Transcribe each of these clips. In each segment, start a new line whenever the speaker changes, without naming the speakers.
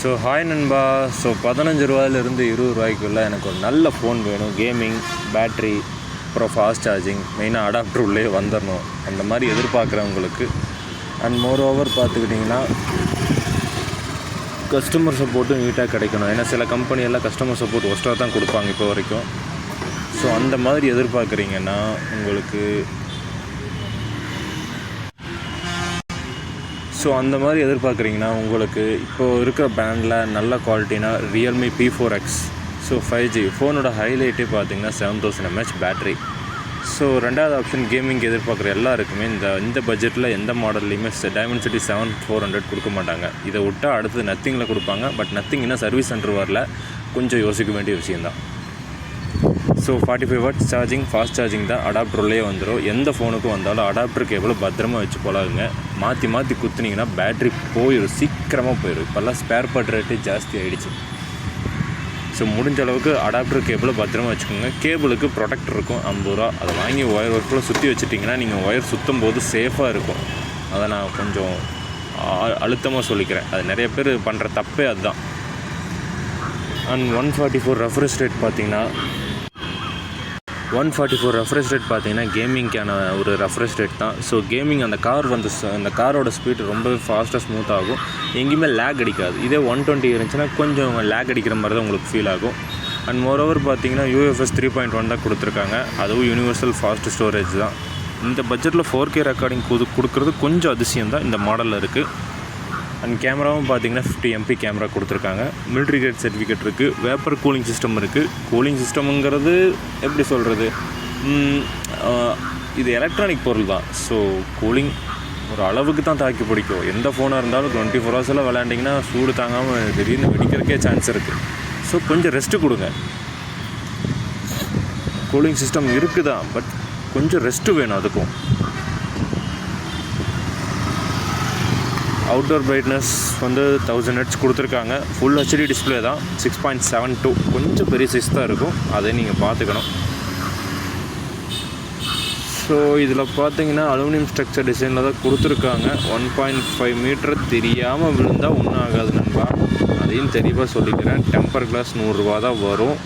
So hi நண்பா. So 15 ரூபாயிலிருந்து 20 ரூபாய்க்குள்ளே எனக்கு ஒரு நல்ல ஃபோன் வேணும். கேமிங், பேட்ரி, அப்புறம் ஃபாஸ்ட் சார்ஜிங், மெயினாக அடாப்டர் உள்ளே வந்துடணும். அந்த மாதிரி எதிர்பார்க்குறவங்களுக்கு அண்ட் மோர் ஓவர் பார்த்துக்கிட்டிங்கன்னா கஸ்டமர் சப்போர்ட்டும் நீட்டாக கிடைக்கணும். ஏன்னா சில கம்பெனியெல்லாம் கஸ்டமர் சப்போர்ட் ஒஸ்ட்டாக தான் கொடுப்பாங்க இப்போ வரைக்கும். ஸோ அந்த மாதிரி எதிர்பார்க்குறீங்கன்னா உங்களுக்கு இப்போது இருக்கிற பிராண்டில் நல்ல குவாலிட்டினா ரியல்மி P4X. ஸோ 5G ஃபோனோட ஹைலைட்டே பார்த்திங்கன்னா 7000 mAh பேட்ரி. ஸோ ரெண்டாவது ஆப்ஷன் கேமிங் எதிர்பார்க்குற எல்லாருக்குமே இந்த பட்ஜெட்டில் எந்த மாடல்லையுமே Dimensity 7400 கொடுக்க மாட்டாங்க. இதை விட்டால் அடுத்தது நத்திங்கில் கொடுப்பாங்க. பட் நத்திங் இன்னும் சர்வீஸ் சென்டர் வரல, கொஞ்சம் யோசிக்க வேண்டிய விஷயந்தான். So 45 watt charging, fast charging தான். அடாப்டர்லேயே வந்துடும். எந்த ஃபோனுக்கும் வந்தாலும் அடாப்டருக்கு எவ்வளோ பத்திரமா வச்சு போலாங்க. மாற்றி குத்துனீங்கன்னா பேட்ரி சீக்கிரமாக போயிடும். இப்போல்லாம் ஸ்பேர் பார்ட் ரேட்டு ஜாஸ்தி ஆகிடுச்சு. ஸோ முடிஞ்ச அளவுக்கு அடாப்டருக்கு எவ்வளோ பத்திரமா வச்சுக்கோங்க. கேபிளுக்கு ப்ரொடெக்டர் இருக்கும் 50 ரூபா. அதை வாங்கி ஒயர் ஒர்க்கில் சுற்றி வச்சுட்டிங்கன்னா நீங்கள் ஒயர் சுற்றும் போது சேஃபாக இருக்கும். அதை நான் கொஞ்சம் அழுத்தமாக சொல்லிக்கிறேன். அது நிறைய பேர் பண்ணுற தப்பே அதுதான். அண்ட் 144 ரெஃப்ரெஷ் ரேட் பார்த்தீங்கன்னா கேமிங்க்கான ஒரு ரெஃப்ரெஷ் ரேட் தான். ஸோ கேமிங் அந்த காரோட ஸ்பீடு ரொம்பவே ஃபாஸ்ட்டாக ஸ்மூத் ஆகும். எங்கேயுமே லேக் அடிக்காது. இதே 120 இருந்துச்சுன்னா கொஞ்சம் லேக் அடிக்கிற மாதிரி தான் உங்களுக்கு ஃபீல் ஆகும். அண்ட் மோரோவர் பார்த்தீங்கன்னா UFS 3.1 தான் கொடுத்துருக்காங்க. அதுவும் யூனிவர்சல் ஃபாஸ்ட் ஸ்டோரேஜ் தான். இந்த பட்ஜெட்டில் 4K ரெக்கார்டிங் கொடுக்குறது கொஞ்சம் அதிசயம் தான் இந்த மாடலில் இருக்குது. அண்ட் கேமராவும் பார்த்தீங்கன்னா 50 MP கேமரா கொடுத்துருக்காங்க. மிலிட்ரி கிரேட் சர்டிஃபிகேட் இருக்குது. வேப்பர் கூலிங் சிஸ்டம் இருக்குது. கூலிங் சிஸ்டமுங்கிறது எப்படி சொல்கிறது, இது எலக்ட்ரானிக் பொருள் தான். ஸோ கூலிங் ஒரு அளவுக்கு தான் தாக்கி பிடிக்கும். எந்த ஃபோனாக இருந்தாலும் 24 hours விளையாண்டிங்கன்னா சூடு தாங்காமல் திடீர்னு வெடிக்கிறதுக்கே சான்ஸ் இருக்குது. ஸோ கொஞ்சம் ரெஸ்ட்டு கொடுங்க. கூலிங் சிஸ்டம் இருக்குது தான், பட் கொஞ்சம் ரெஸ்ட்டு வேணும். அதுக்கும் அவுட்டோர் பிரைட்னஸ் 1000 nits கொடுத்துருக்காங்க. ஃபுல் HD டிஸ்பிளே தான். 6.72 கொஞ்சம் பெரிய சைஸ் தான் இருக்கும். அதை நீங்கள் பார்த்துக்கணும். ஸோ இதில் பார்த்தீங்கன்னா அலுமினியம் ஸ்ட்ரக்சர் டிசைனில் தான் கொடுத்துருக்காங்க. 1.5 மீட்டர் தெரியாமல் விழுந்தால் ஒன்றும் ஆகாது நண்பா. அதையும் தெளிவாக சொல்லிக்கிறேன். டெம்பர் கிளாஸ் 100 ரூபா தான் வரும்.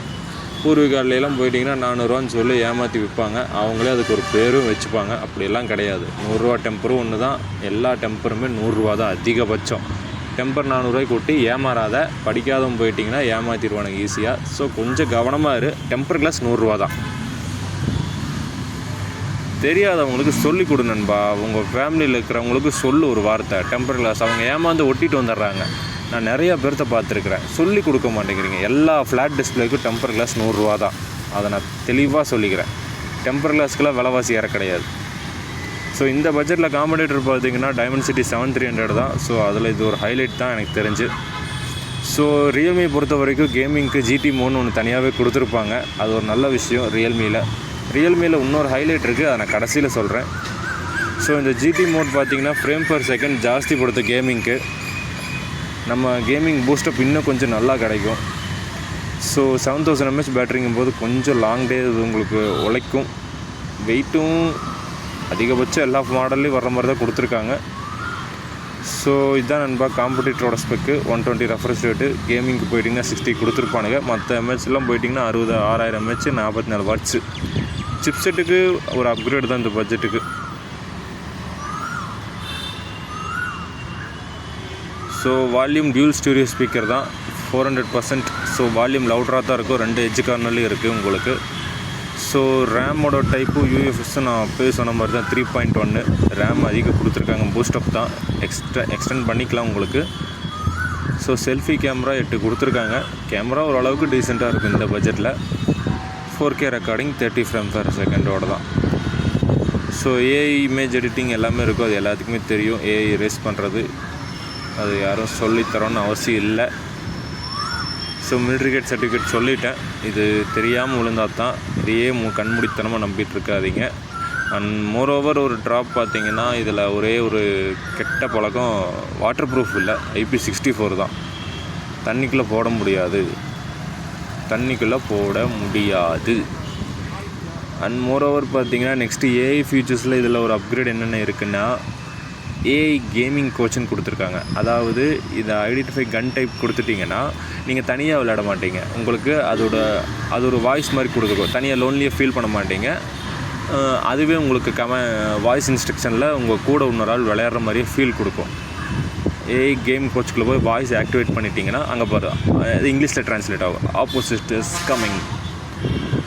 பூர்வீகாலையெல்லாம் போயிட்டிங்கன்னா 400 ரூபான்னு சொல்லி ஏமாற்றி விற்பாங்க. அவங்களே அதுக்கு ஒரு பேரும் வச்சுப்பாங்க. அப்படியெல்லாம் கிடையாது. 100 ரூபா டெம்பரும் ஒன்று தான். எல்லா டெம்பருமே 100 ரூபா தான் அதிகபட்சம். டெம்பர் 400 ரூபாய்க்கு கொட்டி ஏமாறாத. படிக்காதவங்க போயிட்டிங்கன்னா ஏமாற்றிடுவானுங்க ஈஸியாக. ஸோ கொஞ்சம் கவனமாக இரு. டெம்பர் கிளாஸ் 100 ரூபா தான். தெரியாதவங்களுக்கு சொல்லிக் கொடு நண்பா. உங்கள் ஃபேமிலியில் இருக்கிறவங்களுக்கு சொல்லு ஒரு வார்த்தை. டெம்பர் கிளாஸ் அவங்க ஏமாந்து ஒட்டிட்டு வந்துடுறாங்க. நான் நிறையா பேர்த்த பார்த்துருக்குறேன். சொல்லி கொடுக்க மாட்டேங்கிறீங்க. எல்லா ஃப்ளாட் டிஸ்பிளேக்கும் டெம்பர் கிளாஸ் 100 ரூபா தான். அதை நான் தெளிவாக சொல்லிக்கிறேன். டெம்பர் கிளாஸ்க்கெல்லாம் விலைவாசி ஏற கிடையாது. ஸோ இந்த பட்ஜெட்டில் காம்படேட்டர் பார்த்தீங்கன்னா Dimensity 7300 தான். ஸோ அதில் இது ஒரு ஹைலைட் தான் எனக்கு தெரிஞ்சு. ஸோ ரியல்மி பொறுத்த வரைக்கும் கேமிங்க்கு GT மோட்னு ஒன்று தனியாகவே கொடுத்துருப்பாங்க. அது ஒரு நல்ல விஷயம். ரியல்மியில் இன்னொரு ஹைலைட் இருக்குது. அதை நான் கடைசியில் சொல்கிறேன். ஸோ இந்த GT மோட் பார்த்திங்கன்னா ஃப்ரேம் பர் செகண்ட் ஜாஸ்தி கொடுத்த கேமிங்க்கு நம்ம கேமிங் பூஸ்டப் இன்னும் கொஞ்சம் நல்லா கிடைக்கும். ஸோ 7000 mAh பேட்டரிங்கும் போது கொஞ்சம் லாங் டே உங்களுக்கு உழைக்கும். வெயிட்டும் அதிகபட்சம் எல்லா மாடல்லையும் வர்ற மாதிரி தான் கொடுத்துருக்காங்க. ஸோ இதுதான் நண்பா காம்படிட்டரோட ஸ்பெக்கு. 120 refresh rate. கேமிங்க்கு போயிட்டிங்கன்னா 60 கொடுத்துருப்பானுங்க. மற்ற MHலாம் போயிட்டிங்கன்னா 6000 mAh 44 வாட்ஸு. சிப்செட்டுக்கு ஒரு அப்கிரேட் தான் இந்த பட்ஜெட்டுக்கு. So volume dual stereo speaker தான் 400%. ஸோ வால்யூம் லவுடராக தான் இருக்கும். 2 எட்ஜ் கார்னர்லேயும் இருக்குது உங்களுக்கு. ஸோ ரேமோட டைப்பு UFS நான் அப்போயே சொன்ன மாதிரி தான் 3.1. ரேம் அதிகம் கொடுத்துருக்காங்க. பூஸ்டப் தான். எக்ஸ்டெண்ட் பண்ணிக்கலாம் உங்களுக்கு. ஸோ செல்ஃபி கேமரா 8 கொடுத்துருக்காங்க. கேமரா ஓரளவுக்கு டீசெண்டாக இருக்கும் இந்த பட்ஜெட்டில். 4K ரெக்கார்டிங் 30 frames/second தான். ஸோ AI இமேஜ் எடிட்டிங் எல்லாமே இருக்கும். அது எல்லாத்துக்குமே தெரியும். AI erase பண்ணுறது அது யாரும் சொல்லித்தரோன்னு அவசியம் இல்லை. ஸோ மிலிட்ரி கிரேட் சர்டிஃபிகேட் சொல்லிட்டேன். இது தெரியாமல் விழுந்தால் தான். இதையே கண்மூடித்தனமாக நம்பிட்டு இருக்காதீங்க. அண்ட் மோரோவர் ஒரு ட்ராப் பார்த்தீங்கன்னா இதில் ஒரே ஒரு கெட்ட பழக்கம், வாட்டர் ப்ரூஃப் இல்லை. IP64 தான். தண்ணிக்குள்ளே போட முடியாது. அண்ட் மோரோவர் பார்த்தீங்கன்னா நெக்ஸ்ட்டு AI ஃபீச்சர்ஸில் இதில் ஒரு அப்கிரேட் என்னென்ன இருக்குன்னா ஏஐ கேமிங் கோச்சுன்னு கொடுத்துருக்காங்க. அதாவது இதை ஐடென்டிஃபை கன் டைப் கொடுத்துட்டிங்கன்னா நீங்கள் தனியாக விளையாட மாட்டீங்க. உங்களுக்கு அது ஒரு வாய்ஸ் மாதிரி கொடுத்துருக்கோம். தனியாக லோன்லியாக ஃபீல் பண்ண மாட்டீங்க. அதுவே உங்களுக்கு வாய்ஸ் இன்ஸ்ட்ரக்ஷனில் உங்கள் கூட இன்னொரு ஆள் விளையாடுற மாதிரியே ஃபீல் கொடுக்கும். ஏஐ கேம் கோச்சுக்குள்ளே போய் வாய்ஸ் ஆக்டிவேட் பண்ணிட்டீங்கன்னா அங்கே பாரு அது இங்கிலீஷில் ட்ரான்ஸ்லேட் ஆகும். Opposite is coming.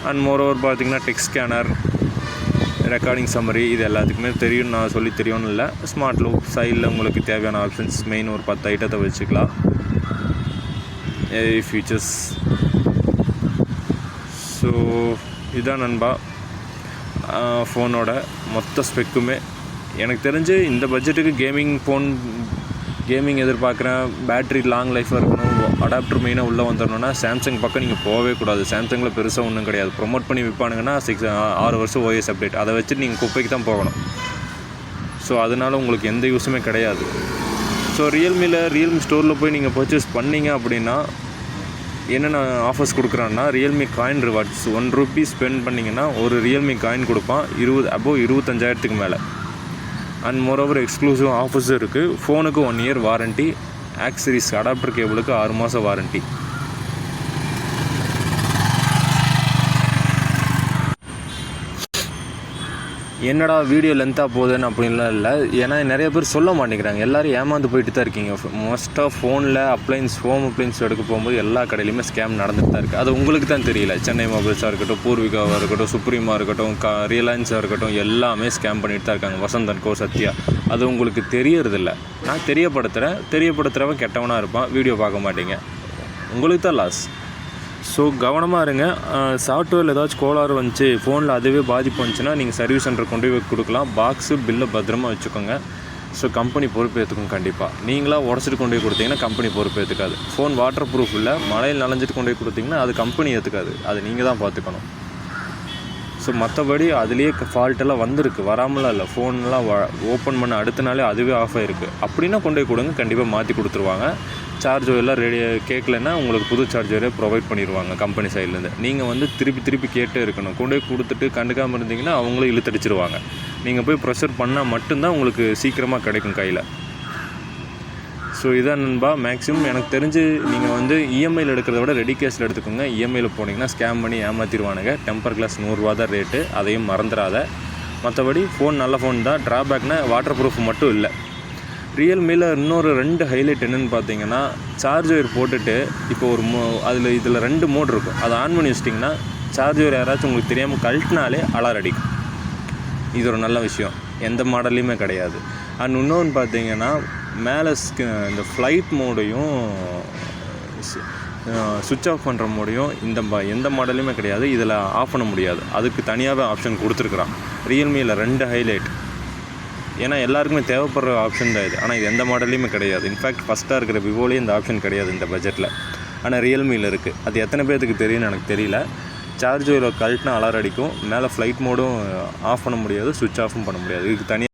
And moreover பார்த்தீங்கன்னா டெக்ஸ்ட் ஸ்கேனர், ரெக்கார்டிங் சம்மரி, இது எல்லாத்துக்குமே தெரியும். நான் சொல்லி தெரியும்னு இல்லை. ஸ்மார்ட் லூப் சைடில் உங்களுக்கு தேவையான ஆப்ஷன்ஸ் மெயின் ஒரு 10 ஐட்டத்தை வச்சுக்கலாம். AI features. ஸோ இதுதான் நண்பா ஃபோனோட மொத்த ஸ்பெக்குமே. எனக்கு தெரிஞ்சு இந்த பட்ஜெட்டுக்கு கேமிங் எதிர்பார்க்குறேன். பேட்ரி லாங் லைஃபாக இருக்கணும், அடாப்டர் மெயினாக உள்ளே வந்துடணுன்னா சாம்சங் பக்கம் நீங்கள் போகவே கூடாது. சாம்சங்கில் பெருசாக ஒன்றும் கிடையாது. ப்ரொமோட் பண்ணி விற்பானுங்கன்னா 6 வருஷம் ஓஎஸ் அப்டேட், அதை வச்சுட்டு நீங்கள் குப்பைக்கு தான் போகணும். ஸோ அதனால் உங்களுக்கு எந்த யூஸுமே கிடையாது. ஸோ ரியல்மி ஸ்டோரில் போய் நீங்கள் பர்ச்சேஸ் பண்ணிங்க அப்படின்னா என்னென்ன ஆஃபர்ஸ் கொடுக்குறான்னா, ரியல்மி காயின் ரிவார்ட்ஸ். ₹1 ஸ்பெண்ட் பண்ணிங்கன்னா ஒரு ரியல்மி காயின் கொடுப்பான். 25,000க்கு மேலே. அண்ட் மோரோவர் எக்ஸ்க்ளூசிவ் ஆஃபர்ஸும் இருக்குது. ஃபோனுக்கு 1 இயர் வாரண்ட்டி, ஆக்சரிஸ் அடாப்டர் கேபிளுக்கு 6 மாதம் வாரண்ட்டி. என்னடா வீடியோ லென்த்தாக போகுதுன்னு அப்படின்லாம் இல்லை. ஏன்னா நிறைய பேர் சொல்ல மாட்டேங்கிறாங்க. எல்லோரும் ஏமாந்து போயிட்டு தான் இருக்கீங்க. மோஸ்ட்டாக ஃபோனில் ஹோம் அப்ளைன்ஸ் எடுக்க போகும்போது எல்லா கடையிலையுமே ஸ்கேம் நடந்துட்டு தான் இருக்குது. அது உங்களுக்கு தான் தெரியல. சென்னை மொபைல்ஸாக இருக்கட்டும், பூர்விகாவாக இருக்கட்டும், சுப்ரீமாக இருக்கட்டும், ரிலையன்ஸாக இருக்கட்டும், எல்லாமே ஸ்கேம் பண்ணிட்டு தான் இருக்காங்க. வசந்தன் கோ, சத்யா. அது உங்களுக்கு தெரியறதில்ல. நான் தெரியப்படுத்துகிறவன் கெட்டவனாக இருப்பான். வீடியோ பார்க்க மாட்டீங்க. உங்களுக்கு தான் லாஸ். ஸோ கவனமாக இருங்க. சாஃப்ட்வேரில் ஏதாச்சும் கோளாறு வந்துச்சு, ஃபோனில் அதுவே பாதிப்பு வந்துச்சுன்னா நீங்கள் சர்வீஸ் சென்டர் கொண்டு போய் கொடுக்கலாம். பாக்ஸு பில்லை பத்திரமா வச்சுக்கோங்க. ஸோ கம்பெனி பொறுப்பேற்றுக்கும். கண்டிப்பாக நீங்களாக உடச்சிட்டு கொண்டு போய் கொடுத்தீங்கன்னா கம்பெனி பொறுப்பேற்றுக்காது. ஃபோன் வாட்டர் ப்ரூஃப் இல்லை, மழையில் நனைஞ்சிட்டு கொண்டு போய் கொடுத்தீங்கன்னா அது கம்பெனி ஏற்றுக்காது. அது நீங்கள் தான் பார்த்துக்கணும். ஸோ மற்றபடி அதுலேயே ஃபால்ட்டெல்லாம் வந்திருக்கு, வராமலாம் இல்லை. ஃபோன்லாம் ஓப்பன் பண்ண அடுத்த நாளே அதுவே ஆஃப் ஆகிருக்கு. அப்படின்னா கொண்டு போய் கொடுங்க, கண்டிப்பாக மாற்றி கொடுத்துருவாங்க. சார்ஜ் எல்லாம் கேட்கலன்னா உங்களுக்கு புது சார்ஜரே ப்ரொவைட் பண்ணிடுவாங்க கம்பெனி சைட்லேருந்து. நீங்கள் திருப்பி கேட்டே இருக்கணும். கொண்டு போய் கொடுத்துட்டு கண்டுக்காமல் இருந்தீங்கன்னா அவங்களும் இழுத்தடிச்சிருவாங்க. நீங்கள் போய் ப்ரெஷர் பண்ணால் மட்டும்தான் உங்களுக்கு சீக்கிரமாக கிடைக்கும் கையில். ஸோ இதான் நண்பா. மேக்ஸிமம் எனக்கு தெரிஞ்சு நீங்கள் இஎம்ஐயில் எடுக்கிறத விட ரெடி கேஷில் எடுத்துக்கோங்க. இஎம்ஐயில் போனீங்கன்னா ஸ்கேம் பண்ணி ஏமாற்றிடுவானுங்க. டெம்பர் கிளாஸ் ₹100 தான் ரேட்டு, அதையும் மறந்துடாத. மற்றபடி ஃபோன் நல்ல ஃபோன் தான். ட்ராபேக்னால் வாட்டர் ப்ரூஃப் மட்டும் இல்லை. ரியல்மியில் இன்னொரு 2 ஹைலைட் என்னென்னு பார்த்தீங்கன்னா, சார்ஜ் ஒயர் போட்டுட்டு இப்போ இதில் 2 மோட் இருக்கும். அதை ஆன் பண்ணி வச்சிட்டிங்கன்னா சார்ஜ் ஒயர் யாராச்சும் உங்களுக்கு தெரியாமல் கழட்டினாலே அலாரம் அடிக்கும். இது ஒரு நல்ல விஷயம். எந்த மாடல்லையுமே கிடையாது. அண்ட் இன்னொன்று பார்த்தீங்கன்னா, மேலே இந்த ஃப்ளைட் மோடையும் சுவிட்ச் ஆஃப் பண்ணுற மோடையும் எந்த மாடல்லையுமே கிடையாது. இதில் ஆஃப் பண்ண முடியாது. அதுக்கு தனியாகவே ஆப்ஷன் கொடுத்துருக்குறான். ரியல்மியில் 2 ஹைலைட். ஏன்னா எல்லாருக்குமே தேவைப்படுற ஆப்ஷன் தான் இது. ஆனால் இது எந்த மாடல்லையுமே கிடையாது. இன்ஃபேக்ட் ஃபஸ்ட்டாக இருக்கிற விவோலேயே இந்த ஆப்ஷன் கிடையாது இந்த பட்ஜெட்டில். ஆனால் ரியல்மியில் இருக்குது. அது எத்தனை பேருக்கு தெரியும்னு எனக்கு தெரியல. சார்ஜ் கழட்டினா அலாரம் அடிக்கும். மேலே ஃப்ளைட் மோடும் ஆஃப் பண்ண முடியாது, சுவிட்ச் ஆஃபும் பண்ண முடியாது. இதுக்கு தனியாக